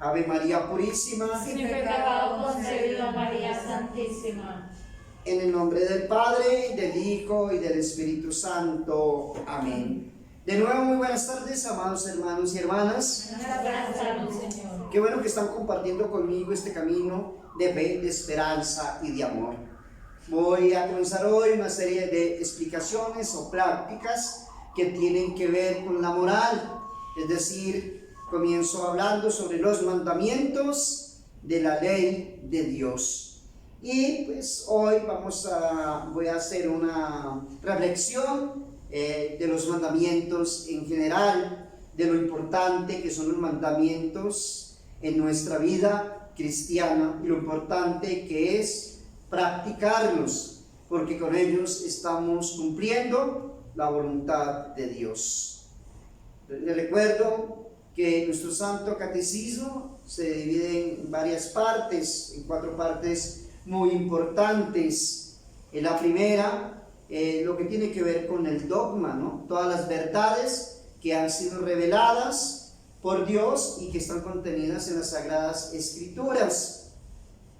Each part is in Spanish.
Ave María Purísima, sin pecado concebido, María Santísima. en el nombre del Padre, del Hijo y del Espíritu Santo. Amén. De nuevo, muy buenas tardes, amados hermanos y hermanas. Buenas tardes, Señor. Qué bueno que están compartiendo conmigo este camino de fe, de esperanza y de amor. Voy a comenzar hoy una serie de explicaciones o prácticas que tienen que ver con la moral. Es decir, comienzo hablando sobre los mandamientos de la ley de Dios. Y pues hoy voy a hacer una reflexión de los mandamientos en general, de lo importante que son los mandamientos en nuestra vida cristiana y lo importante que es practicarlos, porque con ellos estamos cumpliendo la voluntad de Dios. Les recuerdo que nuestro Santo Catecismo se divide en varias partes, en 4 partes muy importantes. En la primera, lo que tiene que ver con el dogma, ¿no? Todas las verdades que han sido reveladas por Dios y que están contenidas en las Sagradas Escrituras.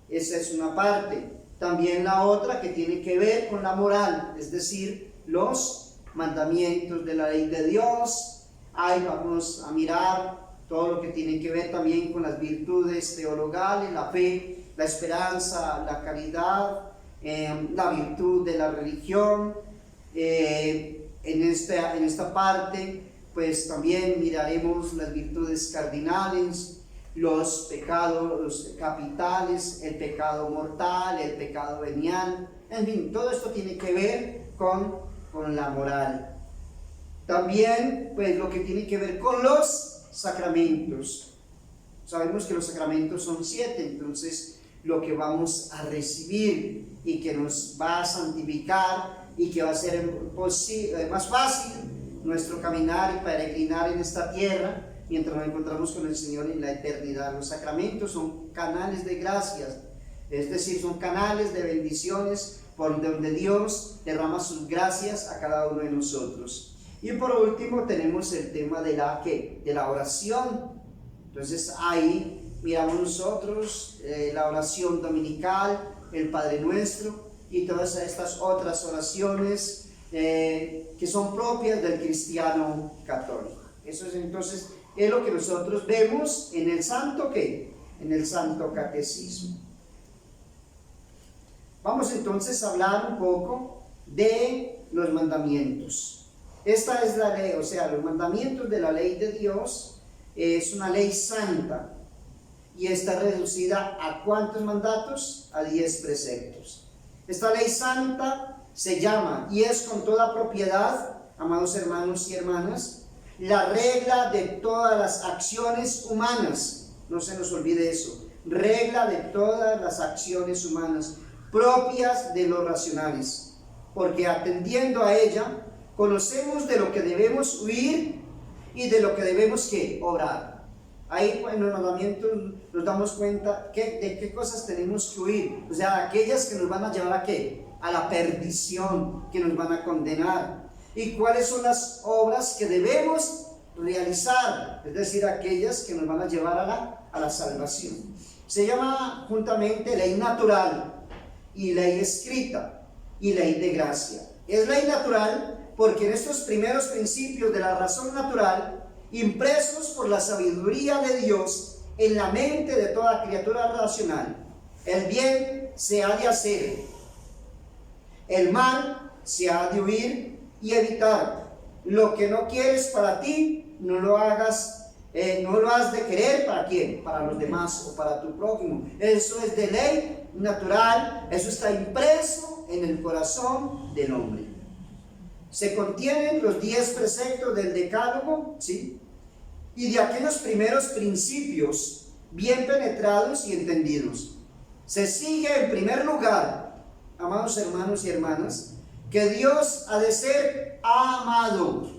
Esa es una parte. También la otra que tiene que ver con la moral, es decir, los mandamientos de la ley de Dios. Ahí vamos a mirar todo lo que tiene que ver también con las virtudes teologales, la fe, la esperanza, la caridad, la virtud de la religión. En esta parte, pues también miraremos las virtudes cardinales, los pecados capitales, el pecado mortal, el pecado venial. En fin, todo esto tiene que ver con la moral. También, pues, lo que tiene que ver con los sacramentos. Sabemos que los sacramentos son 7, entonces lo que vamos a recibir y que nos va a santificar y que va a ser más fácil nuestro caminar y peregrinar en esta tierra mientras nos encontramos con el Señor en la eternidad. Los sacramentos son canales de gracias, es decir, son canales de bendiciones por donde Dios derrama sus gracias a cada uno de nosotros. Y por último tenemos el tema de la oración. Entonces ahí miramos nosotros la oración dominical, el Padre Nuestro y todas estas otras oraciones que son propias del cristiano católico. Eso es entonces es lo que nosotros vemos en el Santo Catecismo. Vamos entonces a hablar un poco de los mandamientos. Esta es la ley, o sea, los mandamientos de la ley de Dios es una ley santa y está reducida ¿a cuántos mandatos? A 10 preceptos. Esta ley santa se llama, y es con toda propiedad, amados hermanos y hermanas, la regla de todas las acciones humanas. No se nos olvide eso. Regla de todas las acciones humanas propias de los racionales, porque atendiendo a ella conocemos de lo que debemos huir y de lo que debemos obrar. Ahí pues, en los mandamientos nos damos cuenta de qué cosas tenemos que huir, o sea, aquellas que nos van a llevar a la perdición, que nos van a condenar, y cuáles son las obras que debemos realizar, es decir, aquellas que nos van a llevar a la salvación. Se llama juntamente ley natural y ley escrita y ley de gracia. Es ley natural porque en estos primeros principios de la razón natural, impresos por la sabiduría de Dios en la mente de toda criatura racional, el bien se ha de hacer, el mal se ha de huir y evitar. Lo que no quieres para ti, no lo has de querer para quién, para los demás o para tu prójimo. Eso es de ley natural, eso está impreso en el corazón del hombre. Se contienen los 10 preceptos del Decálogo, ¿sí? Y de aquellos primeros principios bien penetrados y entendidos. Se sigue en primer lugar, amados hermanos y hermanas, que Dios ha de ser amado,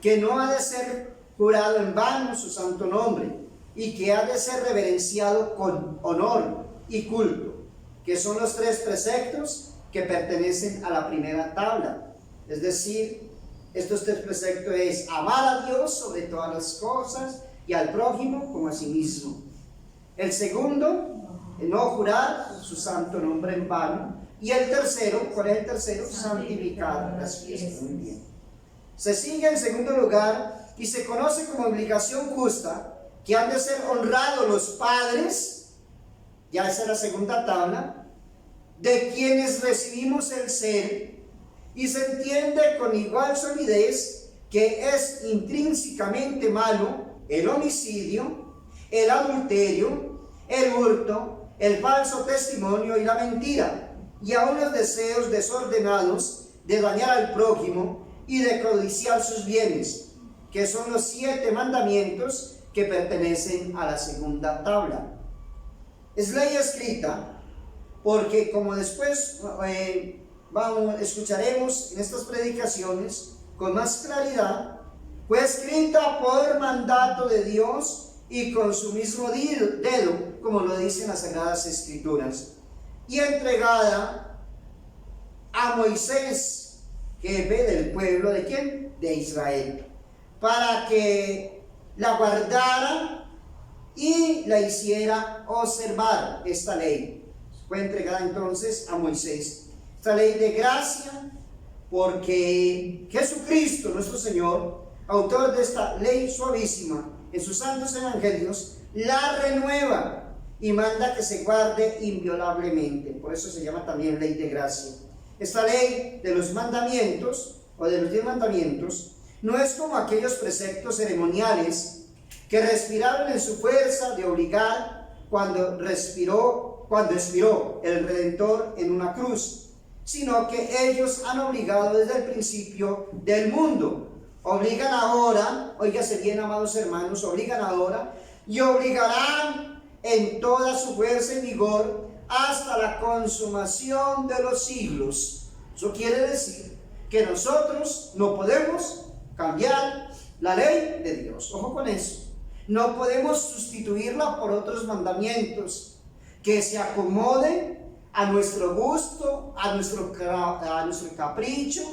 que no ha de ser jurado en vano su santo nombre, y que ha de ser reverenciado con honor y culto, que son los 3 preceptos que pertenecen a la primera tabla. Es decir, estos 3 preceptos es amar a Dios sobre todas las cosas y al prójimo como a sí mismo. El segundo, no jurar su santo nombre en vano. Y el tercero, ¿cuál es el tercero? Santificar las fiestas. Muy bien. Se sigue en segundo lugar y se conoce como obligación justa que han de ser honrados los padres, ya esa es la segunda tabla, de quienes recibimos el ser, y se entiende con igual solidez que es intrínsecamente malo el homicidio, el adulterio, el hurto, el falso testimonio y la mentira, y aun los deseos desordenados de dañar al prójimo y de codiciar sus bienes, que son los 7 mandamientos que pertenecen a la segunda tabla. Es ley escrita porque, como después escucharemos en estas predicaciones con más claridad, fue escrita por mandato de Dios y con su mismo dedo, como lo dicen las Sagradas Escrituras, y entregada a Moisés, jefe del pueblo ¿de quién? De Israel, para que la guardara y la hiciera observar. Esta ley fue entregada entonces a Moisés, esta ley de gracia, porque Jesucristo nuestro Señor, autor de esta ley suavísima, en sus santos evangelios la renueva y manda que se guarde inviolablemente. Por eso se llama también ley de gracia. Esta ley de los mandamientos, o de los 10 mandamientos, no es como aquellos preceptos ceremoniales que respiraron en su fuerza de obligar cuando expiró el Redentor en una cruz, sino que ellos han obligado desde el principio del mundo. Obligan ahora, óigase bien, amados hermanos, obligan ahora y obligarán en toda su fuerza y vigor hasta la consumación de los siglos. Eso quiere decir que nosotros no podemos cambiar la ley de Dios. Ojo con eso. No podemos sustituirla por otros mandamientos que se acomoden a nuestro gusto, a nuestro capricho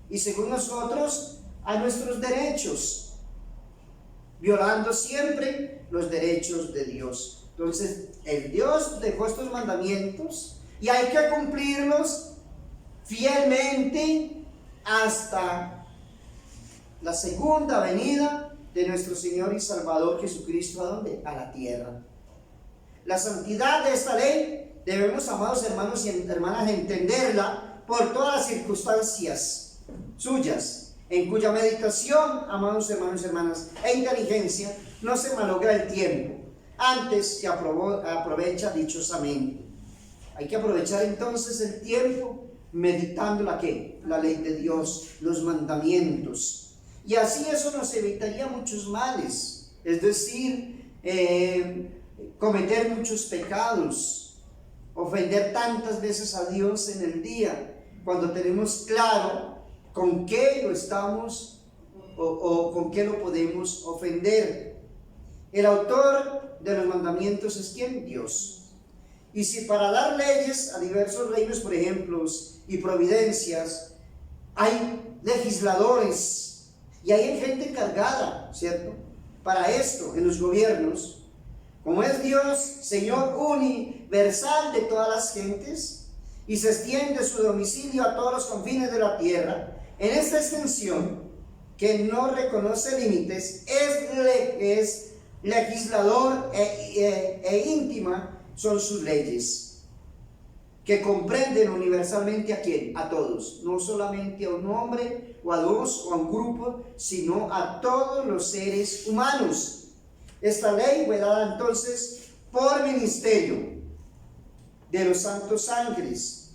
y, según nosotros, a nuestros derechos, violando siempre los derechos de Dios. Entonces, el Dios dejó estos mandamientos y hay que cumplirlos fielmente hasta la segunda venida de nuestro Señor y Salvador Jesucristo. ¿A dónde? A la tierra. La santidad de esta ley debemos, amados hermanos y hermanas, entenderla por todas las circunstancias suyas, en cuya meditación, amados hermanos y hermanas, e inteligencia no se malogra el tiempo, antes se aprovecha dichosamente. Hay que aprovechar entonces el tiempo meditando la ley de Dios, los mandamientos, y así eso nos evitaría muchos males, es decir, cometer muchos pecados, ofender tantas veces a Dios en el día, cuando tenemos claro con qué lo estamos o con qué lo podemos ofender. El autor de los mandamientos es ¿quién? Dios. Y si para dar leyes a diversos reinos, por ejemplo, y providencias, hay legisladores y hay gente encargada, ¿cierto?, para esto en los gobiernos, como es Dios, Señor universal de todas las gentes, y se extiende su domicilio a todos los confines de la tierra, en esta extensión que no reconoce límites, es legislador e íntima son sus leyes, que comprenden universalmente ¿a quién? A todos, no solamente a un hombre o a dos o a un grupo, sino a todos los seres humanos. Esta ley fue dada entonces por ministerio de los santos ángeles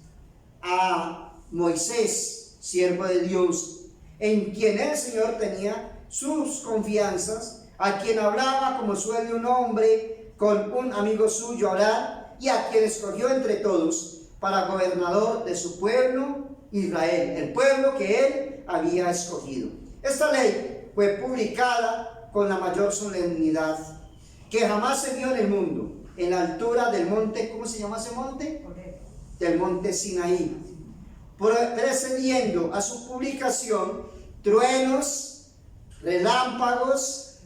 a Moisés, siervo de Dios, en quien el Señor tenía sus confianzas, a quien hablaba como suele un hombre con un amigo suyo hablar, y a quien escogió entre todos para gobernador de su pueblo Israel, el pueblo que él había escogido. Esta ley fue publicada con la mayor solemnidad que jamás se vio en el mundo, en la altura del monte, ¿cómo se llama ese monte? Del monte Sinaí, precediendo a su publicación truenos, relámpagos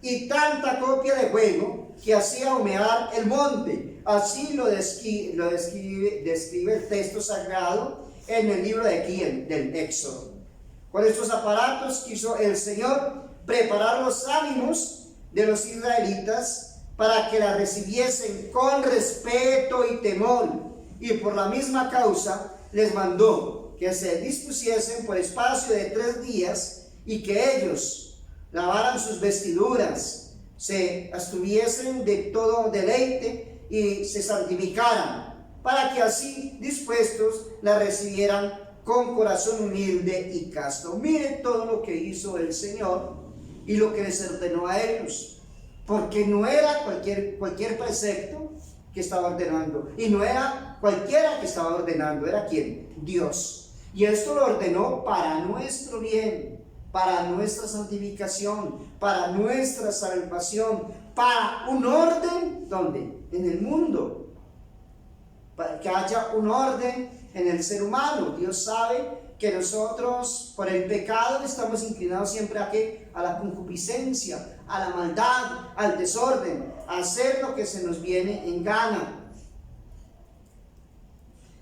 y tanta copia de fuego que hacía humear el monte. Así lo describe el texto sagrado en el libro de aquí, del Éxodo. Con estos aparatos quiso el Señor preparar los ánimos de los israelitas para que la recibiesen con respeto y temor, y por la misma causa les mandó que se dispusiesen por espacio de 3 días y que ellos lavaran sus vestiduras, se abstuviesen de todo deleite y se santificaran, para que así dispuestos la recibieran con corazón humilde y casto. Miren todo lo que hizo el Señor y lo que les ordenó a ellos, porque no era cualquier precepto que estaba ordenando, y no era cualquiera que estaba ordenando, era ¿quién? Dios. Y esto lo ordenó para nuestro bien, para nuestra santificación, para nuestra salvación, para un orden, ¿dónde? En el mundo, para que haya un orden en el ser humano. Dios sabe que nosotros por el pecado estamos inclinados siempre a ¿qué? A la concupiscencia, a la maldad, al desorden, a hacer lo que se nos viene en gana.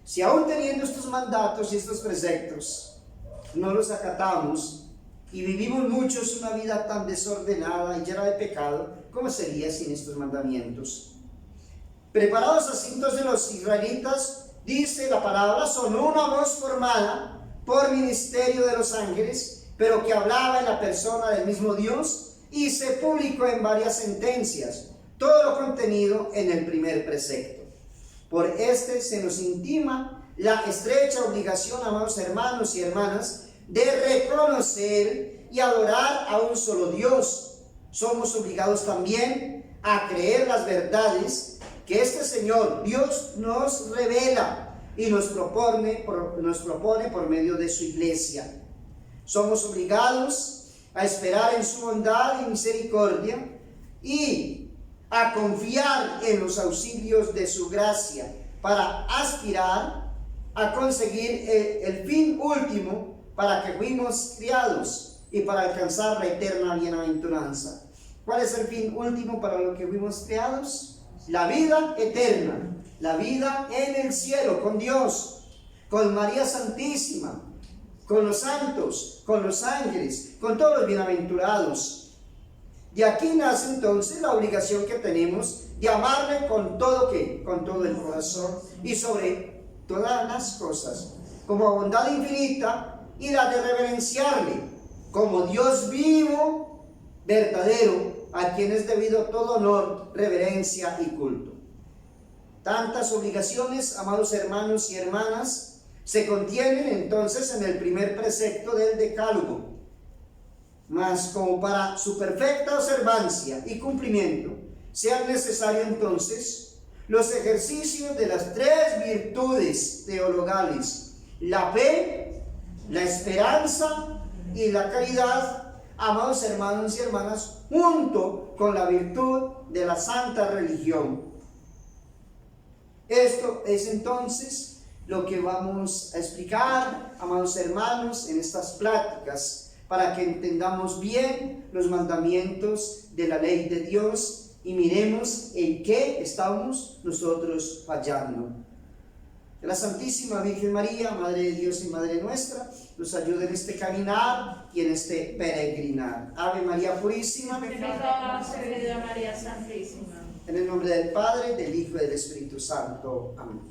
Si aún teniendo estos mandatos y estos preceptos no los acatamos y vivimos muchos una vida tan desordenada y llena de pecado, ¿cómo sería sin estos mandamientos? Preparados así entonces los israelitas, dice la palabra, sonó una voz formada por ministerio de los ángeles, pero que hablaba en la persona del mismo Dios, y se publicó en varias sentencias, todo lo contenido en el primer precepto. Por este se nos intima la estrecha obligación, amados hermanos y hermanas, de reconocer y adorar a un solo Dios. Somos obligados también a creer las verdades que este Señor Dios nos revela y nos propone por medio de su iglesia. Somos obligados a esperar en su bondad y misericordia y a confiar en los auxilios de su gracia para aspirar a conseguir el fin último para que fuimos criados y para alcanzar la eterna bienaventuranza. ¿Cuál es el fin último para lo que fuimos creados? La vida eterna, la vida en el cielo con Dios, con María Santísima, con los santos, con los ángeles, con todos los bienaventurados. De aquí nace entonces la obligación que tenemos de amarle con todo ¿qué? Con todo el corazón y sobre todas las cosas, como bondad infinita, y la de reverenciarle como Dios vivo, verdadero, a quien es debido todo honor, reverencia y culto. Tantas obligaciones, amados hermanos y hermanas, se contienen entonces en el primer precepto del Decálogo. Mas como para su perfecta observancia y cumplimiento, sean necesarios entonces los ejercicios de las 3 virtudes teologales: la fe, la esperanza y la caridad, amados hermanos y hermanas, junto con la virtud de la santa religión. Esto es entonces lo que vamos a explicar, amados hermanos, en estas pláticas, para que entendamos bien los mandamientos de la ley de Dios y miremos en qué estamos nosotros fallando. Que la Santísima Virgen María, Madre de Dios y Madre nuestra, nos ayude en este caminar y en este peregrinar. Ave María Purísima. Bendita María Santísima. En el nombre del Padre, del Hijo y del Espíritu Santo. Amén.